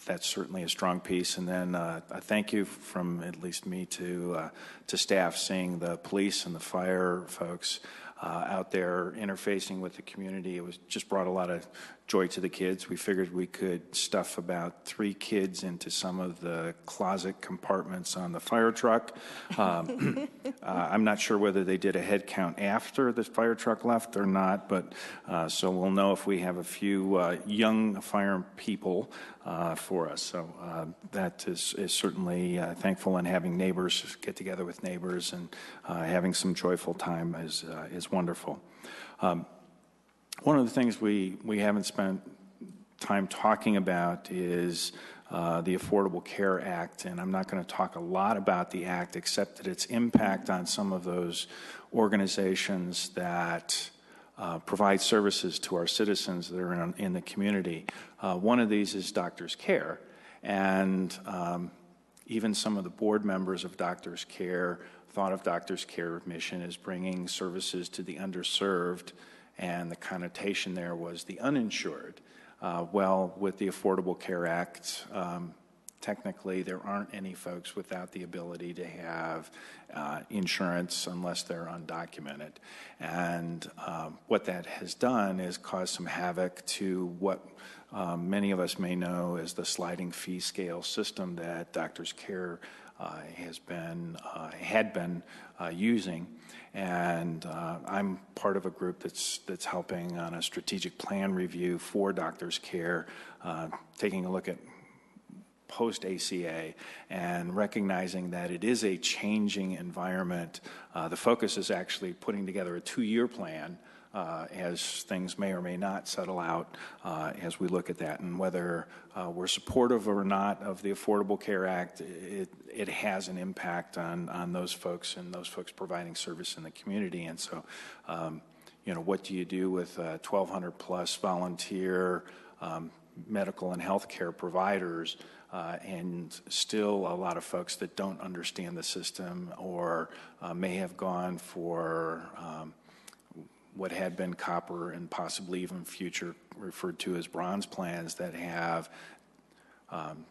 that's certainly a strong piece. And then a thank you from at least me to staff, seeing the police and the fire folks out there interfacing with the community. It was just brought a lot of joy to the kids. We figured we could stuff about 3 kids into some of the closet compartments on the fire truck. I'm not sure whether they did a head count after the fire truck left or not, but so we'll know if we have a few young fire people for us. So that is certainly thankful, and having neighbors get together with neighbors and having some joyful time is wonderful. One of the things we haven't spent time talking about is the Affordable Care Act, and I'm not going to talk a lot about the act except that its impact on some of those organizations that provide services to our citizens that are in the community. One of these is Doctors Care, and even some of the board members of Doctors Care thought of Doctors Care mission as bringing services to the underserved, and the connotation there was the uninsured. Well, with the Affordable Care Act, technically there aren't any folks without the ability to have insurance unless they're undocumented. And what that has done is caused some havoc to what many of us may know as the sliding fee scale system that Doctors Care had been using. And I'm part of a group that's helping on a strategic plan review for Doctors Care, taking a look at post-ACA and recognizing that it is a changing environment. The focus is actually putting together a 2-year plan as things may or may not settle out as we look at that. And whether we're supportive or not of the Affordable Care Act, it has an impact on those folks and those folks providing service in the community. And so, what do you do with 1,200 plus volunteer medical and healthcare providers and still a lot of folks that don't understand the system or may have gone for what had been copper and possibly even future referred to as bronze plans that have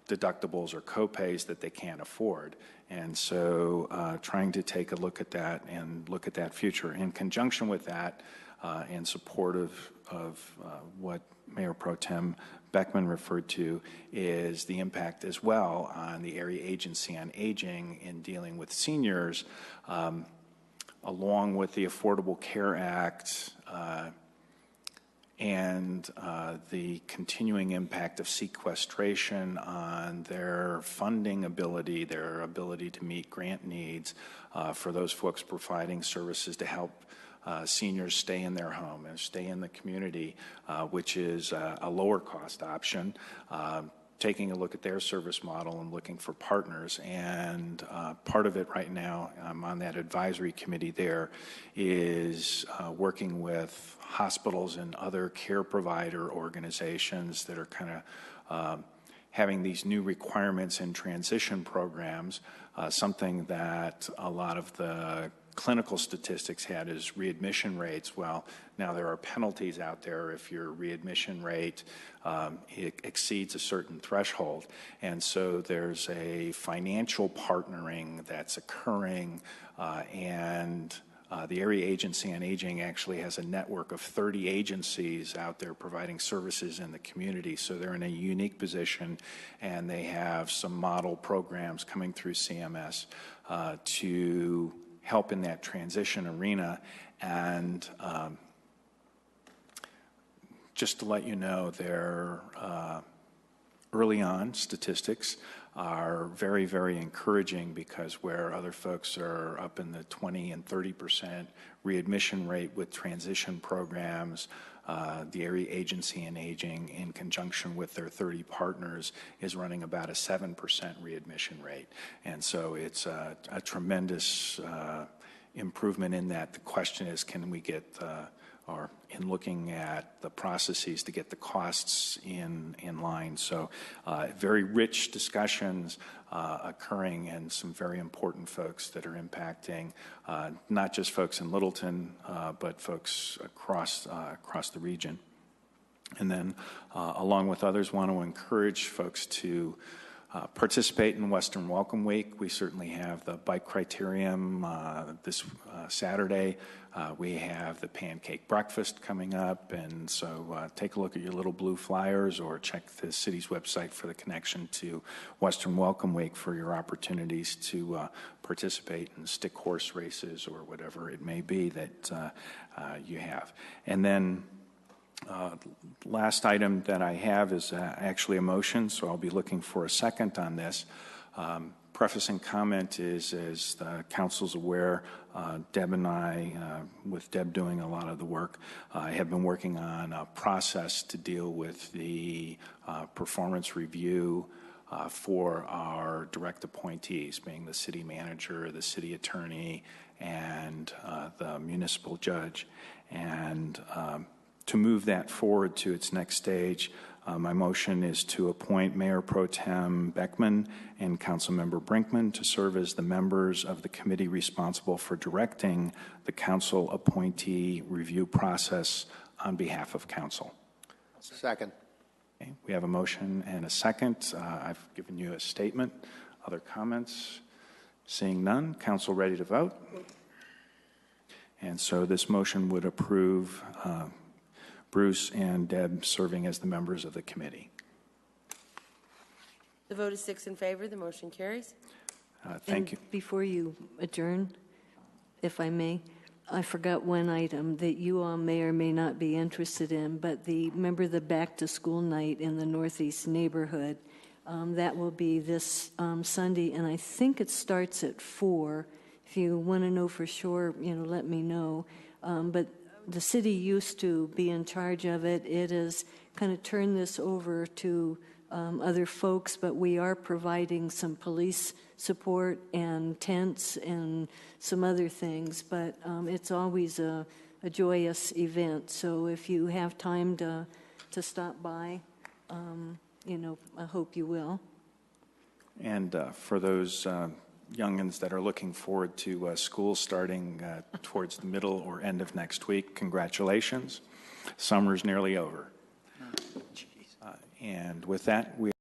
deductibles or copays that they can't afford. And so trying to take a look at that and look at that future. In conjunction with that, and support of what Mayor Pro Tem Beckman referred to, is the impact as well on the Area Agency on Aging in dealing with seniors, along with the Affordable Care Act and the continuing impact of sequestration on their funding ability, their ability to meet grant needs for those folks providing services to help seniors stay in their home and stay in the community, which is a lower cost option. Taking a look at their service model and looking for partners. And part of it right now, I'm on that advisory committee there, is working with hospitals and other care provider organizations that are kind of having these new requirements in transition programs. Something that a lot of the clinical statistics had is readmission rates. Well, now there are penalties out there if your readmission rate exceeds a certain threshold. And so there's a financial partnering that's occurring, and the Area Agency on Aging actually has a network of 30 agencies out there providing services in the community. So they're in a unique position, and they have some model programs coming through CMS to help in that transition arena. And just to let you know, their early on statistics are very, very encouraging, because where other folks are up in the 20 and 30% readmission rate with transition programs, the Area Agency on Aging, in conjunction with their 30 partners, is running about a 7% readmission rate. And so it's a tremendous improvement in that. The question is, can we get, or in looking at the processes to get the costs in line. So very rich discussions occurring, and some very important folks that are impacting not just folks in Littleton, but folks across the region. And then along with others, want to encourage folks to participate in Western Welcome Week. We certainly have the bike criterium this Saturday. We have the pancake breakfast coming up, and so take a look at your little blue flyers or check the city's website for the connection to Western Welcome Week for your opportunities to participate in stick horse races or whatever it may be that you have. And then last item that I have is actually a motion, so I'll be looking for a second on this. Prefacing comment is, as the council's aware, Deb and I, with Deb doing a lot of the work, have been working on a process to deal with the performance review for our direct appointees, being the city manager, the city attorney, and the municipal judge. And to move that forward to its next stage, my motion is to appoint Mayor Pro Tem Beckman and Councilmember Brinkman to serve as the members of the committee responsible for directing the council appointee review process on behalf of council. Second. Okay, we have a motion and a second. I've given you a statement. Other comments? Seeing none, council ready to vote? And so this motion would approve Bruce and Deb serving as the members of the committee. The vote is 6 in favor. The motion carries. Thank you. Before you adjourn, if I may, I forgot one item that you all may or may not be interested in, but remember the back-to-school night in the Northeast neighborhood. That will be this Sunday, and I think it starts at 4. If you want to know for sure, let me know. But the city used to be in charge of it. It has kind of turned this over to other folks, but we are providing some police support and tents and some other things. But it's always a joyous event. So if you have time to stop by, I hope you will. And for those youngins that are looking forward to school starting towards the middle or end of next week, congratulations. Summer's nearly over. And with that, we